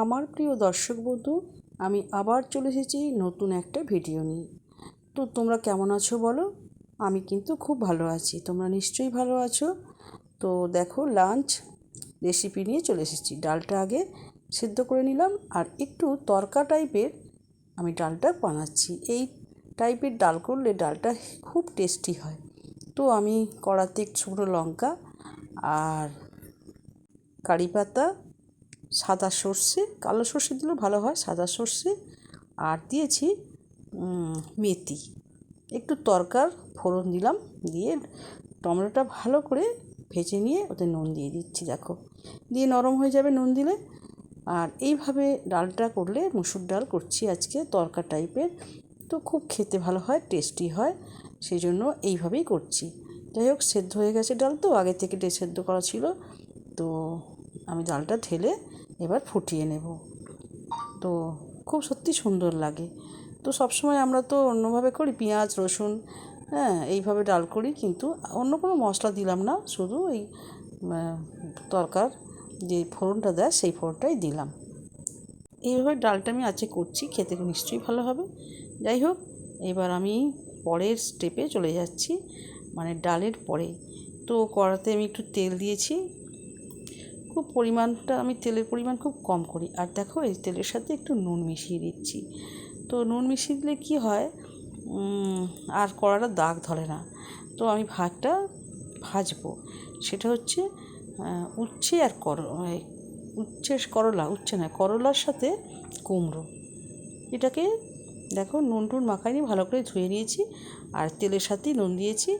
আমার প্রিয় দর্শক বন্ধু, আমি আবার চলে এসেছি নতুন একটা ভিডিও নিয়ে। তো তোমরা কেমন আছো বলো? আমি কিন্তু খুব ভালো আছি, তোমরা নিশ্চয়ই ভালো আছো। তো দেখো, লাঞ্চ রেসিপি নিয়ে চলে এসেছি। ডালটা আগে সেদ্ধ করে নিলাম, আর একটু তরকা টাইপের আমি ডালটা বানাচ্ছি। এই টাইপের ডাল করলে ডালটা খুব টেস্টি হয়। তো আমি কড়াতে একটু শুকনো লঙ্কা আর কারি পাতা, সাদা সর্ষে, কালো সর্ষে দিলেও ভালো হয়, সাদা সর্ষে, আর দিয়েছি মেথি, একটু তরকার ফোড়ন দিলাম। দিয়ে টমেটোটা ভালো করে ভেজে নিয়ে ওতে নুন দিয়ে দিচ্ছি। দেখো, দিয়ে নরম হয়ে যাবে নুন দিলে। আর এইভাবে ডালটা করলে, মুসুর ডাল করছি আজকে তরকা টাইপের, তো খুব খেতে ভালো হয়, টেস্টি হয়, সেই জন্য এইভাবেই করছি। যাই হোক, সেদ্ধ হয়ে গেছে ডাল, তো আগে থেকে সেদ্ধ করা ছিল। তো আমি ডালটা ঢেলে এবার ফুটিয়ে নেব। তো খুব সত্যি সুন্দর লাগে। তো সবসময় আমরা তো অন্যভাবে করি, পেঁয়াজ রসুন, এইভাবে ডাল করি, কিন্তু অন্য কোনো মশলা দিলাম না, শুধু এই তরকার যে ফোড়নটা দেয় সেই ফোড়নটাই দিলাম। এইভাবে ডালটা আমি আজকে করছি, খেতে নিশ্চয়ই ভালো হবে। যাই হোক, এবার আমি পরের স্টেপে চলে যাচ্ছি, মানে ডালের পরে। তো কড়াতে আমি একটু তেল দিয়েছি, খুব পরিমাণটা আমি তেলের পরিমাণ খুব কম করি। আর দেখো, এই তেলের সাথে একটু নুন মিশিয়ে দিচ্ছি। তো নুন মিশিয়ে দিলে কী হয়, আর কড়াটা দাগ ধরে না। তো আমি ভাতটা ভাজবো, সেটা হচ্ছে উচ্ছে আর করলার সাথে কুমড়ো। এটাকে দেখো, নুন টুন মাখাইনি, ভালো করে ধুয়ে নিয়েছি, আর তেলের সাথেই নুন দিয়েছি।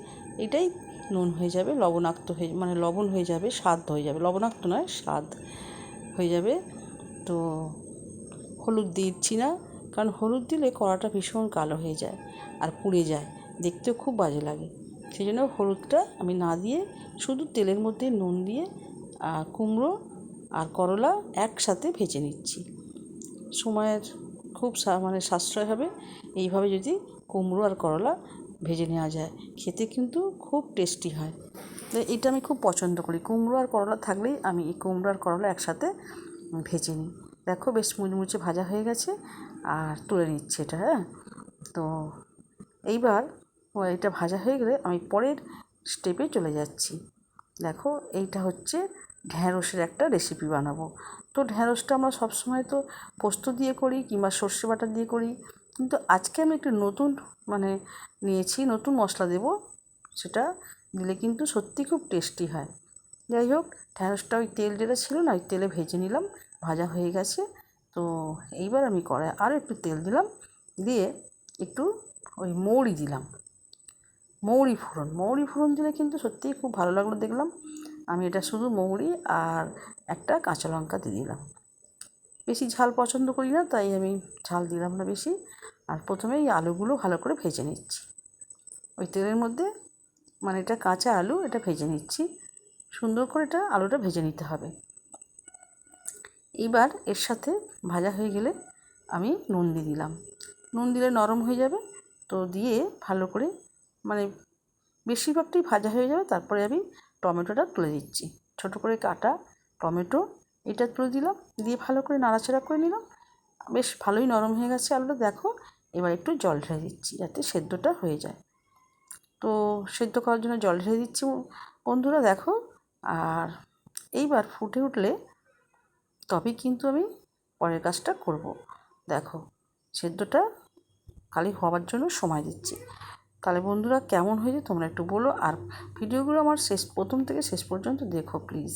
এটাই নুন হয়ে যাবে, লবণাক্ত হয়ে, মানে লবণ হয়ে যাবে, স্বাদ হয়ে যাবে, লবণাক্ত নয়, স্বাদ হয়ে যাবে। তো হলুদ দিচ্ছি না, কারণ হলুদ দিলে কড়াটা ভীষণ কালো হয়ে যায় আর পুড়ে যায়, দেখতেও খুব বাজে লাগে। সেই জন্য হলুদটা আমি না দিয়ে শুধু তেলের মধ্যে নুন দিয়ে কুমড়ো আর করলা একসাথে ভেজে নিচ্ছি। সময়ের খুব মানে সাশ্রয় হবে এইভাবে যদি কুমড়ো আর করলা ভেজে নেওয়া যায়, খেতে কিন্তু খুব টেস্টি হয়। তো এটা আমি খুব পছন্দ করি, কুমড়ো আর করলা থাকলেই আমি এই কুমড়ো আর করলা একসাথে ভেজে নিই। দেখো, বেশ মুচমুচে ভাজা হয়ে গেছে, আর তুলে নিচ্ছি এটা। তো এইবার এটা ভাজা হয়ে গেলে আমি পরের স্টেপে চলে যাচ্ছি। দেখো, এইটা হচ্ছে ঢ্যাঁড়সের একটা রেসিপি বানাবো। তো ঢ্যাঁড়সটা আমরা সবসময় তো পোস্ত দিয়ে করি কিংবা সর্ষে বাটা দিয়ে করি, কিন্তু আজকে আমি একটু নতুন মানে নিয়েছি, নতুন মশলা দেব, সেটা দিলে কিন্তু সত্যি খুব টেস্টি হয়। যাই হোক, ঢ্যাঁড়সটা ওই তেল যেটা ছিল না, ওই তেলে ভেজে নিলাম, ভাজা হয়ে গেছে। তো এইবার আমি কড়াই আরও একটু তেল দিলাম, দিয়ে একটু ওই মৌরি দিলাম, মৌরি ফোড়ন দিলে কিন্তু সত্যিই খুব ভালো লাগলো দেখলাম। আমি এটা শুধু মৌরি আর একটা কাঁচা লঙ্কা দিয়ে দিলাম। বেশি ঝাল পছন্দ করি না, তাই আমি ঝাল দিলাম না বেশি। আর প্রথমে এই আলুগুলো ভালো করে ভেজে নিচ্ছি ওই তেলের মধ্যে, মানে এটা কাঁচা আলু, এটা ভেজে নিচ্ছি সুন্দর করে, এটা আলুটা ভেজে নিতে হবে। এবার এর সাথে ভাজা হয়ে গেলে আমি নুন দিয়ে দিলাম, নুন দিলে নরম হয়ে যাবে। তো দিয়ে ভালো করে, মানে বেশিরভাগটাই ভাজা হয়ে যাবে, তারপরে আমি টমেটোটা তুলে দিচ্ছি, ছোটো করে কাটা টমেটো, এটা তুলে দিলাম, দিয়ে ভালো করে নাড়াচাড়া করে নিলাম। বেশ ভালোই নরম হয়ে গেছে আলুটা। দেখো, এবার একটু জল ঢেলে দিচ্ছি যাতে সেদ্ধটা হয়ে যায়। তো সেদ্ধ করার জন্য জল ঢেলে দিচ্ছি বন্ধুরা, দেখো। আর এইবার ফুটে উঠলে তবেই কিন্তু আমি পরের কাজটা করব। দেখো, সেদ্ধটা খালি হওয়ার জন্য সময় দিচ্ছি। তাহলে বন্ধুরা, কেমন হয়েছে তোমরা একটু বলো, আর ভিডিওগুলো আমার প্রথম থেকে শেষ পর্যন্ত দেখো প্লিজ।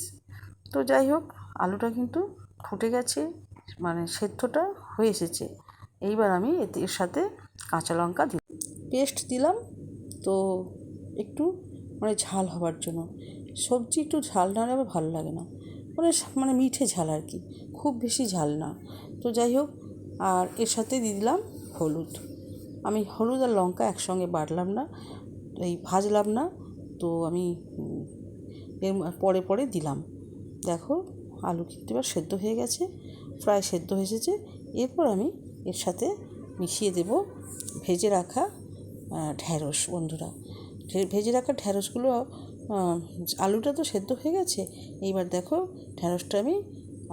তো যাই হোক, আলুটা কিন্তু ফুটে গেছে, মানে সেদ্ধটা হয়ে এসেছে। এইবার আমি এর সাথে কাঁচা লঙ্কা পেস্ট দিলাম। তো একটু মানে ঝাল হওয়ার জন্য, সবজি একটু ঝাল না হলে আবার ভালো লাগে না, মানে মিঠে ঝাল আর কি, খুব বেশি ঝাল না। তো যাই হোক, আর এর সাথে দিয়ে দিলাম হলুদ। আমি হলুদ আর লঙ্কা একসঙ্গে বাটলাম না, ভাজলাম না, তো আমি এর পরে পরে দিলাম। দেখো, আলু কিন্তু এবার সেদ্ধ হয়ে গেছে, প্রায় সেদ্ধ হয়ে এসেছে। এরপর আমি এর সাথে মিশিয়ে দেব ভেজে রাখা ঢ্যাঁড়স। বন্ধুরা, ভেজে রাখা ঢ্যাঁড়সগুলো, আলুটা তো সেদ্ধ হয়ে গেছে, এইবার দেখো ঢ্যাঁড়সটা আমি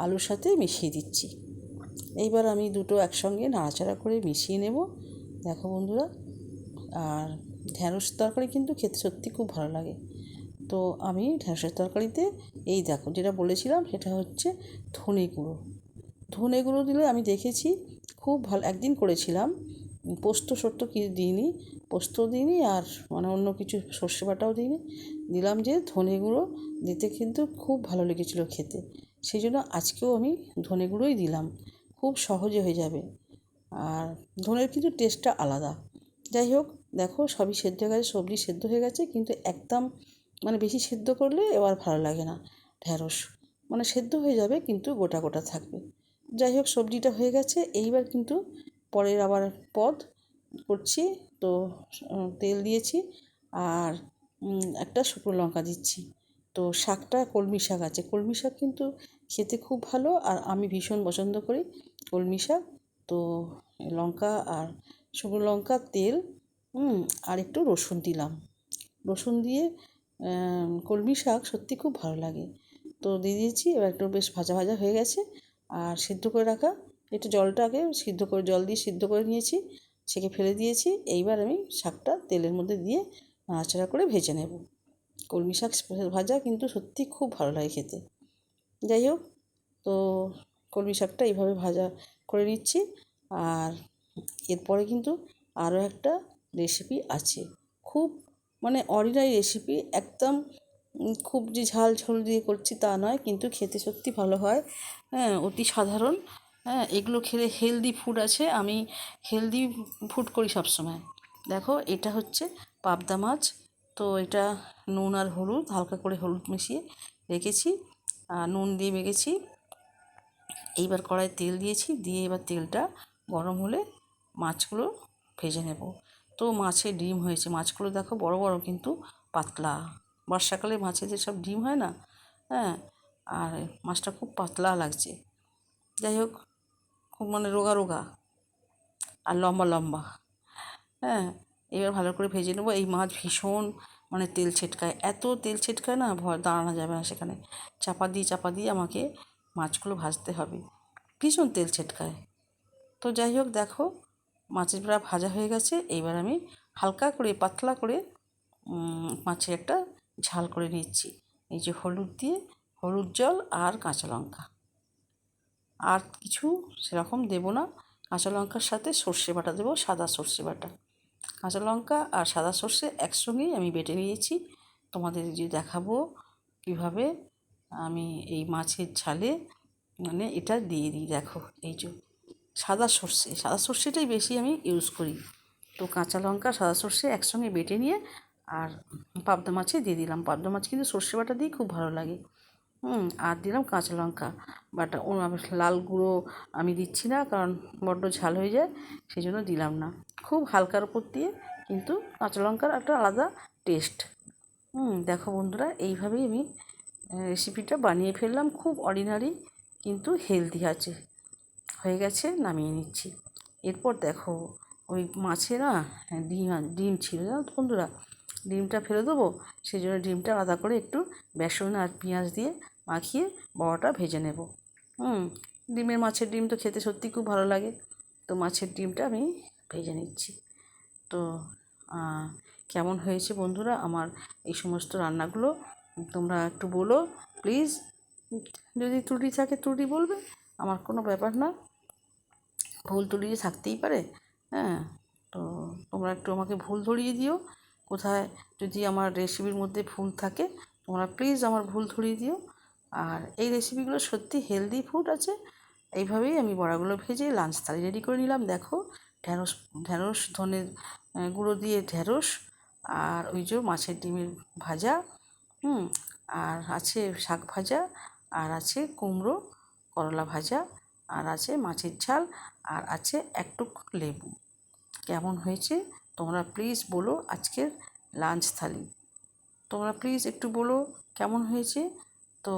আলুর সাথে মিশিয়ে দিচ্ছি। এইবার আমি দুটো একসঙ্গে নাড়াচাড়া করে মিশিয়ে নেব। দেখো বন্ধুরা, আর ঢ্যাঁড়স তরকারি কিন্তু খেতে সত্যি খুব ভালো লাগে। তো আমি ঢ্যাঁড়সের তরকারিতে এই দেখো যেটা বলেছিলাম সেটা হচ্ছে ধনে গুঁড়ো। ধনে গুঁড়ো দিলে আমি দেখেছি খুব ভালো। একদিন করেছিলাম, পোস্ত সত্য কি দিইনি, পোস্ত দিইনি, আর মানে অন্য কিছু সর্ষে বাটাও দিইনি, দিলাম যে ধনে গুঁড়ো দিতে কিন্তু খুব ভালো লেগেছিলো খেতে। সেই জন্য আজকেও আমি ধনে গুঁড়োই দিলাম, খুব সহজে হয়ে যাবে। আর ধনের কিন্তু টেস্টটা আলাদা। যাই হোক, দেখো সবই সেদ্ধ হয়ে গেছে, সবজি সেদ্ধ হয়ে গেছে, কিন্তু একদম মানে বেশি সেদ্ধ করলে এবার ভালো লাগে না ঢ্যাঁড়স, মানে সেদ্ধ হয়ে যাবে কিন্তু গোটা গোটা থাকবে। যাই হোক, সবজিটা হয়ে গেছে। এইবার কিন্তু পরের আবার পদ করছি। তো তেল দিয়েছি, আর একটা শুকনো লঙ্কা দিচ্ছি। তো শাকটা কলমি শাক আছে, কলমি শাক কিন্তু খেতে খুব ভালো, আর আমি ভীষণ পছন্দ করি কলমি শাক। তো লঙ্কা আর শুকনো লঙ্কা, তেল, আর একটু রসুন দিলাম। রসুন দিয়ে কলমি শাক সত্যি খুব ভালো লাগে। তো দিয়ে দিয়েছি। এবার একটু বেশ ভাজা ভাজা হয়ে গেছে। আর সিদ্ধ করে রাখা একটু জলটাকে সিদ্ধ করে, জল দিয়ে সিদ্ধ করে নিয়েছি, ছেঁকে ফেলে দিয়েছি। এইবার আমি শাকটা তেলের মধ্যে দিয়ে নাড়াচাড়া করে ভেজে নেব। কলমি শাক ভাজা কিন্তু সত্যি খুব ভালো লাগে খেতে। যাই হোক, তো কলমি শাকটা এইভাবে ভাজা করে নিচ্ছি। আর এরপরে কিন্তু আরও একটা রেসিপি আছে, খুব মানে অর্ডিনারি রেসিপি একদম। খুব যে ঝাল ঝোল দিয়ে করছি তা নয়, কিন্তু খেতে সত্যি ভালো হয়। হ্যাঁ, অতি সাধারণ। হ্যাঁ, এগুলো খেলে হেলদি ফুড আছে, আমি হেলদি ফুড করি সবসময়। দেখো, এটা হচ্ছে পাবদা মাছ। তো এটা নুন আর হলুদ, হালকা করে হলুদ মিশিয়ে রেখেছি, আর নুন দিয়ে মেখেছি। এইবার কড়াইয়ে তেল দিয়েছি, দিয়ে এবার তেলটা গরম হলে মাছগুলো ভেজে নেব। তো মাছের ডিম হয়েছে, মাছগুলো দেখো বড় বড় কিন্তু পাতলা। বর্ষাকালে মাছের যেসব ডিম হয় না, হ্যাঁ, আর মাছটা খুব পাতলা লাগছে। যাই হোক, খুব মানে রোগা রোগা আর লম্বা লম্বা। হ্যাঁ, এবার ভালো করে ভেজে নেবো। এই মাছ ভীষণ মানে তেল ছেটকায়, এত তেল ছেটকায় না, ভয় দাঁড়ানো যাবে না সেখানে। চাপা দিয়ে আমাকে মাছগুলো ভাজতে হবে, ভীষণ তেল ছেটকায়। তো যাই হোক, দেখো মাছের প্রায় ভাজা হয়ে গেছে। এইবার আমি হালকা করে পাতলা করে মাছের একটা ঝাল করে নিচ্ছি। এই যে হলুদ দিয়ে, হলুদ জল আর কাঁচা লঙ্কা, আর কিছু সেরকম দেবো না। কাঁচা লঙ্কার সাথে সর্ষে বাটা দেবো, সাদা সর্ষে বাটা। কাঁচা লঙ্কা আর সাদা সর্ষে একসঙ্গেই আমি বেটে নিয়েছি। তোমাদের যে দেখাবো কীভাবে আমি এই মাছের ঝালে মানে এটা দিয়ে দিই। দেখো, এই যে সাদা সর্ষেটাই বেশি আমি ইউজ করি। তো কাঁচা লঙ্কা, সাদা সর্ষে একসঙ্গে বেটে নিয়ে আর পাবদা মাছে দিয়ে দিলাম। পাবদা মাছ কিন্তু সর্ষে বাটা দিয়ে খুব ভালো লাগে। আর দিলাম কাঁচা লঙ্কা বাটা। লাল গুঁড়ো আমি দিচ্ছি না, কারণ বড্ড ঝাল হয়ে যায়, সেই জন্য দিলাম না। খুব হালকার উপর দিয়ে, কিন্তু কাঁচা লঙ্কার একটা আলাদা টেস্ট। দেখো বন্ধুরা, এইভাবেই আমি রেসিপিটা বানিয়ে ফেললাম। খুব অর্ডিনারি কিন্তু হেলদি আছে। হয়ে গেছে, নামিয়ে নিচ্ছি। এরপর দেখো, ওই মাছে না ডিম ছিল, জানো তো বন্ধুরা, ডিমটা ফেলে দেবো, সেই জন্য ডিমটা আলাদা করে একটু বেসন আর পেঁয়াজ দিয়ে মাখিয়ে বড়াটা ভেজে নেব। মাছের ডিম তো খেতে সত্যি খুব ভালো লাগে। তো মাছের ডিমটা আমি ভেজে নিচ্ছি। তো কেমন হয়েছে বন্ধুরা আমার এই সমস্ত রান্নাগুলো, তোমরা একটু বলো প্লিজ। যদি ত্রুটি থাকে ত্রুটি বলবে, আমার কোনো ব্যাপার না, ভুল ত্রুটি থাকতেই পারে। হ্যাঁ, তো তোমরা একটু আমাকে ভুল ধরিয়ে দিও। কোথায় যদি আমার রেসিপির মধ্যে ভুল থাকে, তোমরা প্লিজ আমার ভুল ধরিয়ে দিও। আর এই রেসিপিগুলো সত্যি হেলদি ফুড আছে। এইভাবেই আমি বড়াগুলো ভেজে লাঞ্চ থালি রেডি করে নিলাম। দেখো, ঢ্যাঁড়স ধনের গুঁড়ো দিয়ে ঢ্যাঁড়স, আর ওই যে মাছের ডিমের ভাজা, আর আছে শাক ভাজা, আর আছে কুমড়ো করলা ভাজা, আর আছে মাছের ঝাল, আর আছে একটুক লেবু। কেমন হয়েছে তোমরা প্লিজ বলো। আজকের লাঞ্চ থালি তোমরা প্লিজ একটু বলো কেমন হয়েছে। তো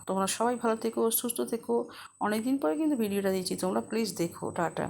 তোমরা সবাই ভালো থেকো, সুস্থ থেকো। অনেক দিন পরে কিন্তু ভিডিওটা দিয়েছি, তোমরা প্লিজ দেখো। টাটা।